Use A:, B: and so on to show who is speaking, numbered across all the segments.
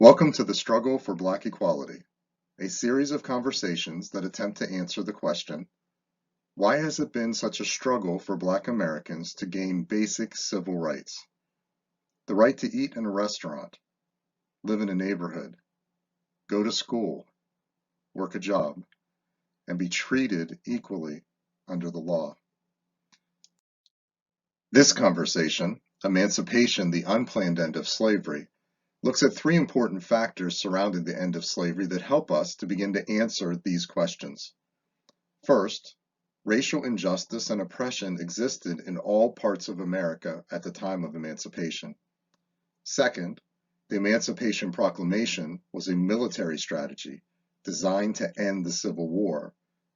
A: Welcome to the Struggle for Black Equality, a series of conversations that attempt to answer the question, why has it been such a struggle for Black Americans to gain basic civil rights? The right to eat in a restaurant, live in a neighborhood, go to school, work a job, and be treated equally under the law. This conversation, Emancipation, the Unplanned End of Slavery, looks at three important factors surrounding the end of slavery that help us to begin to answer these questions. First, racial injustice and oppression existed in all parts of America at the time of emancipation. Second, the Emancipation Proclamation was a military strategy designed to end the Civil War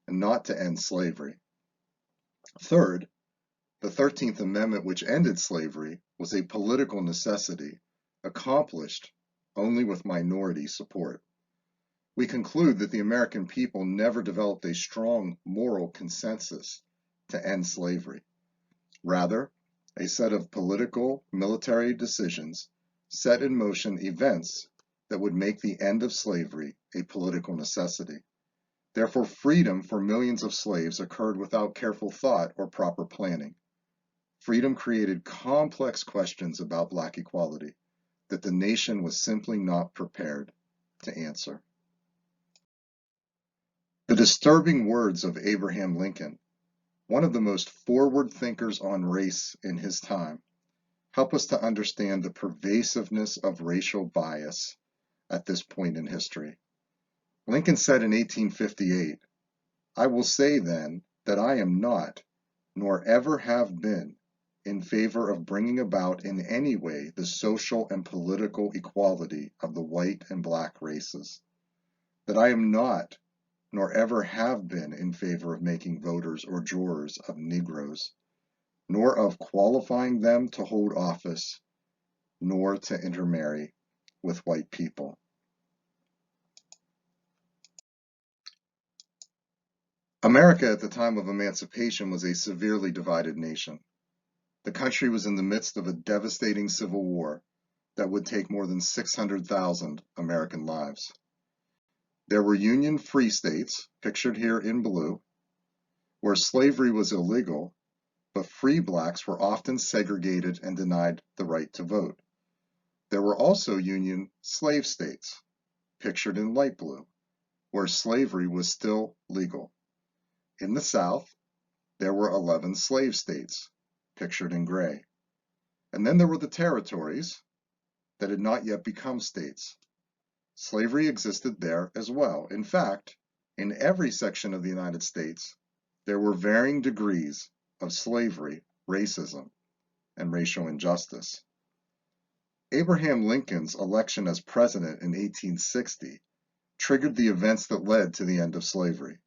A: and not to end slavery. Third, the 13th Amendment, which ended slavery, was a political necessity accomplished only with minority support. We conclude that the American people never developed a strong moral consensus to end slavery. Rather, a set of political, military decisions set in motion events that would make the end of slavery a political necessity. Therefore, freedom for millions of slaves occurred without careful thought or proper planning. Freedom created complex questions about Black equality that the nation was simply not prepared to answer. The disturbing words of Abraham Lincoln, one of the most forward thinkers on race in his time, help us to understand the pervasiveness of racial bias at this point in history. Lincoln said in 1858, "I will say then that I am not, nor ever have been, in favor of bringing about in any way the social and political equality of the white and black races. That I am not, nor ever have been, in favor of making voters or jurors of Negroes, nor of qualifying them to hold office, nor to intermarry with white people." America at the time of emancipation was a severely divided nation. The country was in the midst of a devastating civil war that would take more than 600,000 American lives. There were Union free states, pictured here in blue, where slavery was illegal, but free blacks were often segregated and denied the right to vote. There were also Union slave states, pictured in light blue, where slavery was still legal. In the South, there were 11 slave states, pictured in gray. And then there were the territories that had not yet become states. Slavery existed there as well. In fact, in every section of the United States, there were varying degrees of slavery, racism, and racial injustice. Abraham Lincoln's election as president in 1860 triggered the events that led to the end of slavery.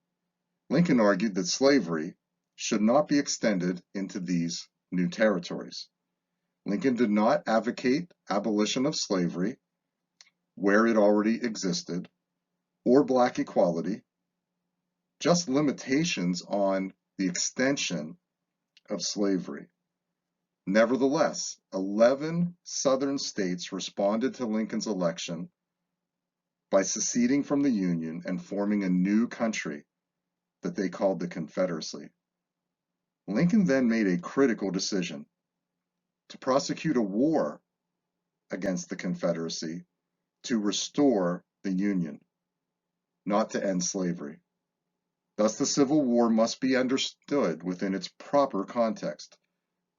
A: Lincoln argued that slavery should not be extended into these new territories. Lincoln did not advocate abolition of slavery where it already existed, or Black equality, just limitations on the extension of slavery. Nevertheless, 11 Southern states responded to Lincoln's election by seceding from the Union and forming a new country that they called the Confederacy. Lincoln then made a critical decision to prosecute a war against the Confederacy to restore the Union, not to end slavery. Thus, the Civil War must be understood within its proper context.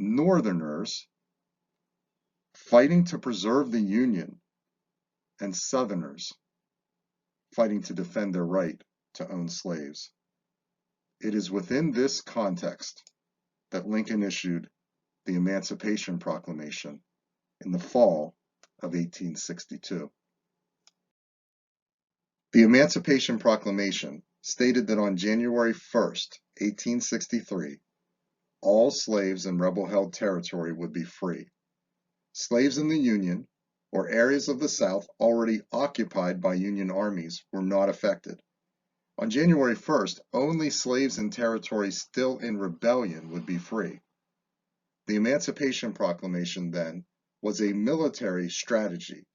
A: Northerners fighting to preserve the Union, and Southerners fighting to defend their right to own slaves. It is within this context that Lincoln issued the Emancipation Proclamation in the fall of 1862. The Emancipation Proclamation stated that on January 1st, 1863, all slaves in rebel-held territory would be free. Slaves in the Union or areas of the South already occupied by Union armies were not affected. On January 1st, only slaves in territory still in rebellion would be free. The Emancipation Proclamation, then, was a military strategy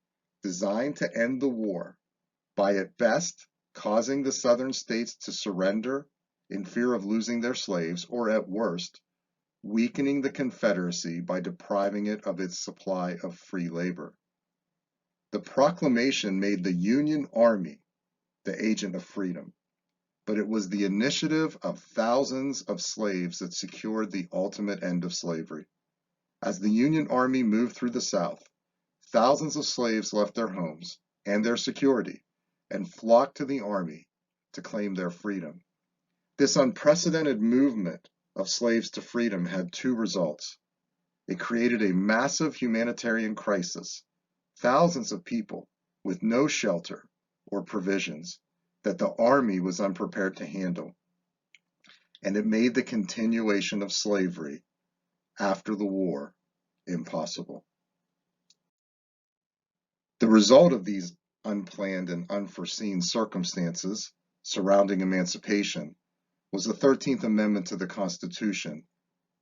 A: designed to end the war by at best causing the Southern states to surrender in fear of losing their slaves, or at worst, weakening the Confederacy by depriving it of its supply of free labor. The proclamation made the Union Army the agent of freedom, but it was the initiative of thousands of slaves that secured the ultimate end of slavery. As the Union Army moved through the South, thousands of slaves left their homes and their security and flocked to the Army to claim their freedom. This unprecedented movement of slaves to freedom had two results. It created a massive humanitarian crisis, thousands of people with no shelter or provisions that the Army was unprepared to handle, and it made the continuation of slavery after the war impossible. The result of these unplanned and unforeseen circumstances surrounding emancipation was the 13th Amendment to the Constitution,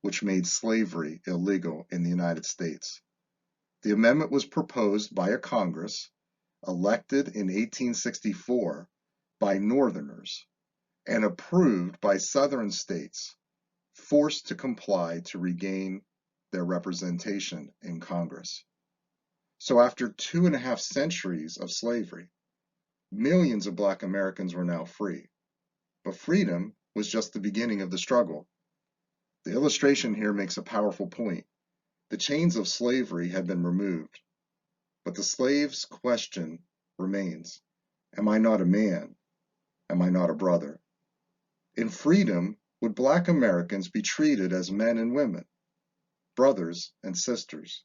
A: which made slavery illegal in the United States. The amendment was proposed by a Congress elected in 1864 by Northerners and approved by Southern states forced to comply to regain their representation in Congress. So after 2.5 centuries of slavery, millions of Black Americans were now free. But freedom was just the beginning of the struggle. The illustration here makes a powerful point. The chains of slavery had been removed, but the slave's question remains, am I not a man? Am I not a brother? In freedom, would Black Americans be treated as men and women, brothers and sisters?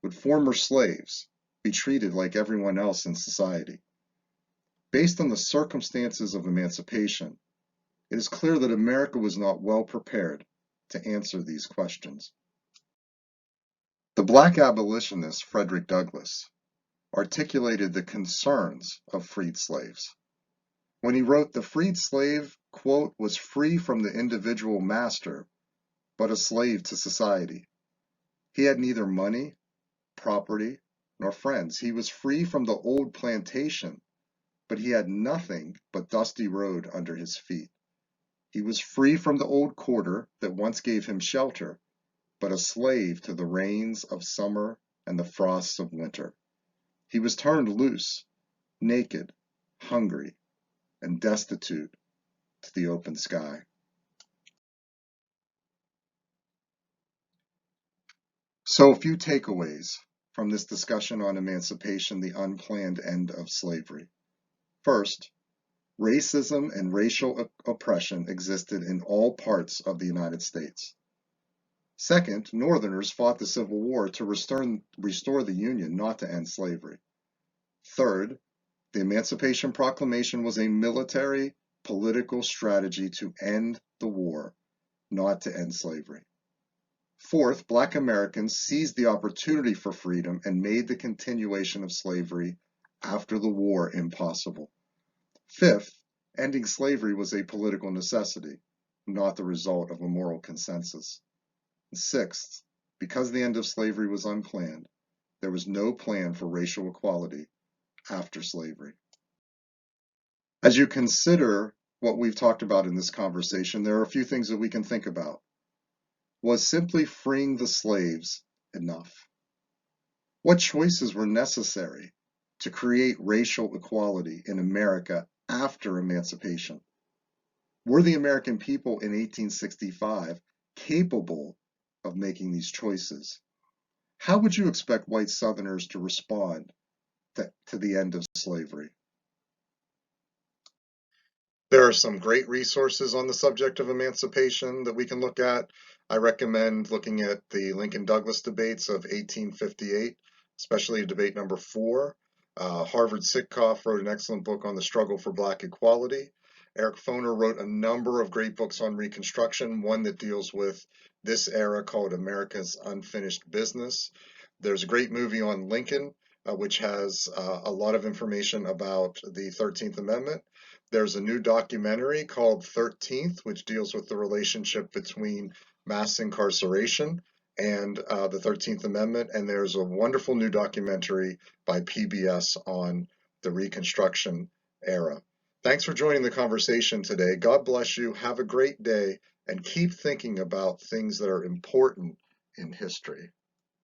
A: Would former slaves be treated like everyone else in society? Based on the circumstances of emancipation, it is clear that America was not well prepared to answer these questions. The Black abolitionist Frederick Douglass articulated the concerns of freed slaves. When he wrote, the freed slave, quote, was free from the individual master, but a slave to society. He had neither money, property, nor friends. He was free from the old plantation, but he had nothing but dusty road under his feet. He was free from the old quarter that once gave him shelter, but a slave to the rains of summer and the frosts of winter. He was turned loose, naked, hungry, and destitute to the open sky. So a few takeaways from this discussion on emancipation, the unplanned end of slavery. First, racism and racial oppression existed in all parts of the United States. Second, Northerners fought the Civil War to restore the Union, not to end slavery. Third, the Emancipation Proclamation was a military, political strategy to end the war, not to end slavery. Fourth, Black Americans seized the opportunity for freedom and made the continuation of slavery after the war impossible. Fifth, ending slavery was a political necessity, not the result of a moral consensus. Sixth, because the end of slavery was unplanned, there was no plan for racial equality after slavery. As you consider what we've talked about in this conversation, there are a few things that we can think about. Was simply freeing the slaves enough? What choices were necessary to create racial equality in America after emancipation? Were the American people in 1865 capable of making these choices? How would you expect white Southerners to respond to the end of slavery? There are some great resources on the subject of emancipation that we can look at. I recommend looking at the Lincoln-Douglas debates of 1858, especially debate number 4. Harvard Sitkoff wrote an excellent book on the struggle for Black equality. Eric Foner wrote a number of great books on Reconstruction, one that deals with this era called America's Unfinished Business. There's a great movie on Lincoln, which has a lot of information about the 13th Amendment. There's a new documentary called 13th, which deals with the relationship between mass incarceration and the 13th Amendment, and there's a wonderful new documentary by PBS on the Reconstruction era. Thanks for joining the conversation today. God bless you. Have a great day, and keep thinking about things that are important in history.